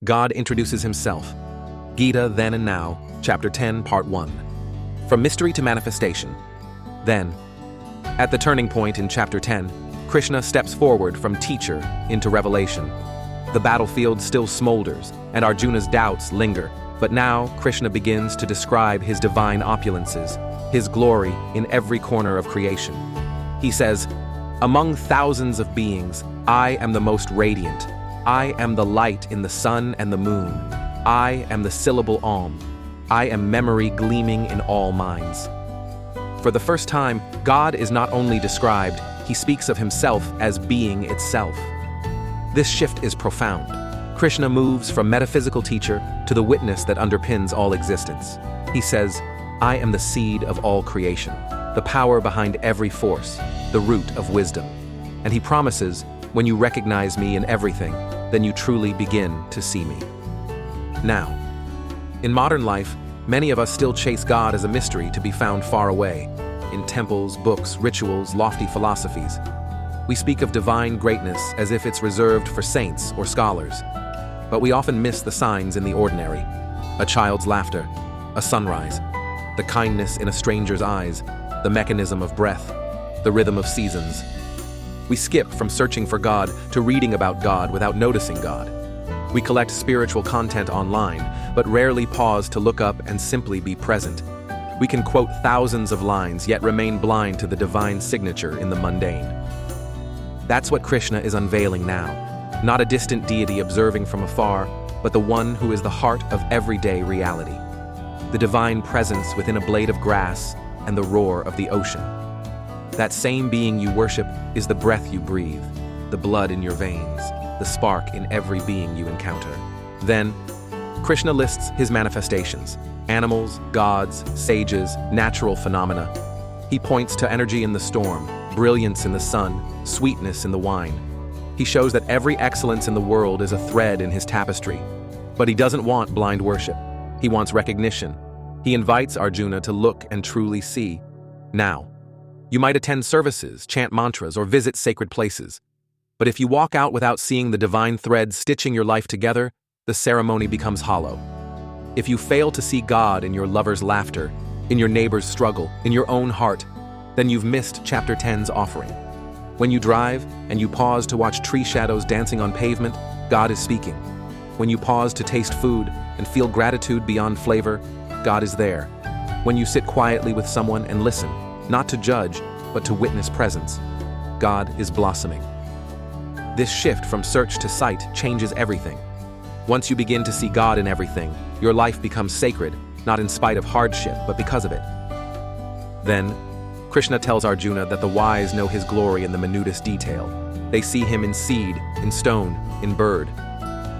God introduces himself. Gita, Then and Now, Chapter 10, Part 1. From Mystery to Manifestation. Then, at the turning point in Chapter 10, Krishna steps forward from teacher into revelation. The battlefield still smolders, and Arjuna's doubts linger, but now Krishna begins to describe his divine opulences, his glory in every corner of creation. He says, "Among thousands of beings, I am the most radiant. I am the light in the sun and the moon. I am the syllable Om. I am memory gleaming in all minds." For the first time, God is not only described, he speaks of himself as being itself. This shift is profound. Krishna moves from metaphysical teacher to the witness that underpins all existence. He says, "I am the seed of all creation, the power behind every force, the root of wisdom." And he promises, when you recognize me in everything, then you truly begin to see me. Now, in modern life, many of us still chase God as a mystery to be found far away, in temples, books, rituals, lofty philosophies. We speak of divine greatness as if it's reserved for saints or scholars. But we often miss the signs in the ordinary. A child's laughter, a sunrise, the kindness in a stranger's eyes, the mechanism of breath, the rhythm of seasons. We skip from searching for God to reading about God without noticing God. We collect spiritual content online, but rarely pause to look up and simply be present. We can quote thousands of lines, yet remain blind to the divine signature in the mundane. That's what Krishna is unveiling now. Not a distant deity observing from afar, but the one who is the heart of everyday reality. The divine presence within a blade of grass and the roar of the ocean. That same being you worship is the breath you breathe, the blood in your veins, the spark in every being you encounter. Then, Krishna lists his manifestations: animals, gods, sages, natural phenomena. He points to energy in the storm, brilliance in the sun, sweetness in the wine. He shows that every excellence in the world is a thread in his tapestry. But he doesn't want blind worship. He wants recognition. He invites Arjuna to look and truly see. Now, you might attend services, chant mantras, or visit sacred places. But if you walk out without seeing the divine thread stitching your life together, the ceremony becomes hollow. If you fail to see God in your lover's laughter, in your neighbor's struggle, in your own heart, then you've missed Chapter 10's offering. When you drive and you pause to watch tree shadows dancing on pavement, God is speaking. When you pause to taste food and feel gratitude beyond flavor, God is there. When you sit quietly with someone and listen, not to judge, but to witness presence, God is blossoming. This shift from search to sight changes everything. Once you begin to see God in everything, your life becomes sacred, not in spite of hardship, but because of it. Then, Krishna tells Arjuna that the wise know his glory in the minutest detail. They see him in seed, in stone, in bird.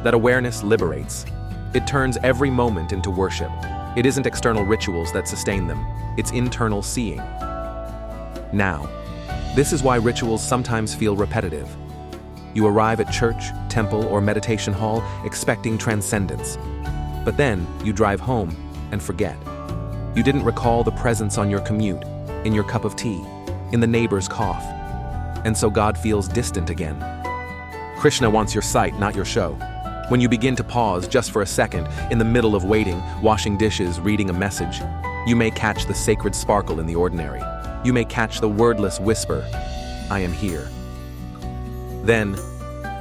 That awareness liberates. It turns every moment into worship. It isn't external rituals that sustain them, it's internal seeing. Now, this is why rituals sometimes feel repetitive. You arrive at church, temple, or meditation hall expecting transcendence. But then you drive home and forget. You didn't recall the presence on your commute, in your cup of tea, in the neighbor's cough. And so God feels distant again. Krishna wants your sight, not your show. When you begin to pause just for a second, in the middle of waiting, washing dishes, reading a message, you may catch the sacred sparkle in the ordinary. You may catch the wordless whisper, "I am here." Then,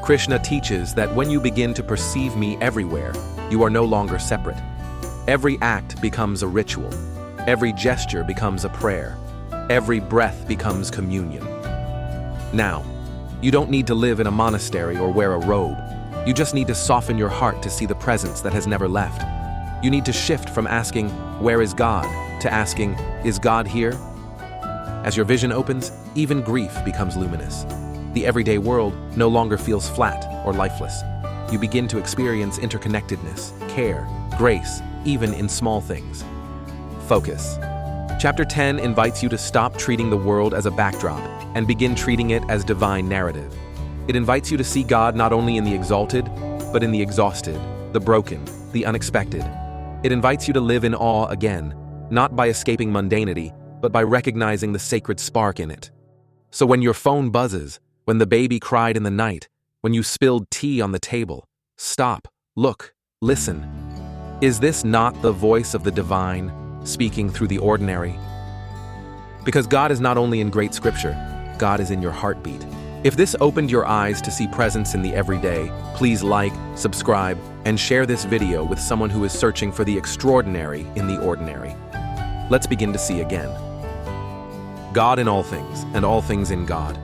Krishna teaches that when you begin to perceive me everywhere, you are no longer separate. Every act becomes a ritual. Every gesture becomes a prayer. Every breath becomes communion. Now, you don't need to live in a monastery or wear a robe. You just need to soften your heart to see the presence that has never left. You need to shift from asking, "Where is God?" to asking, "Is God here?" As your vision opens, even grief becomes luminous. The everyday world no longer feels flat or lifeless. You begin to experience interconnectedness, care, grace, even in small things. Focus. Chapter 10 invites you to stop treating the world as a backdrop and begin treating it as divine narrative. It invites you to see God not only in the exalted, but in the exhausted, the broken, the unexpected. It invites you to live in awe again, not by escaping mundanity, but by recognizing the sacred spark in it. So when your phone buzzes, when the baby cried in the night, when you spilled tea on the table, stop, Look, listen. Is this not the voice of the divine, speaking through the ordinary? Because God is not only in great scripture, God is in your heartbeat. If this opened your eyes to see presence in the everyday, please like, subscribe, and share this video with someone who is searching for the extraordinary in the ordinary. Let's begin to see again. God in all things, and all things in God.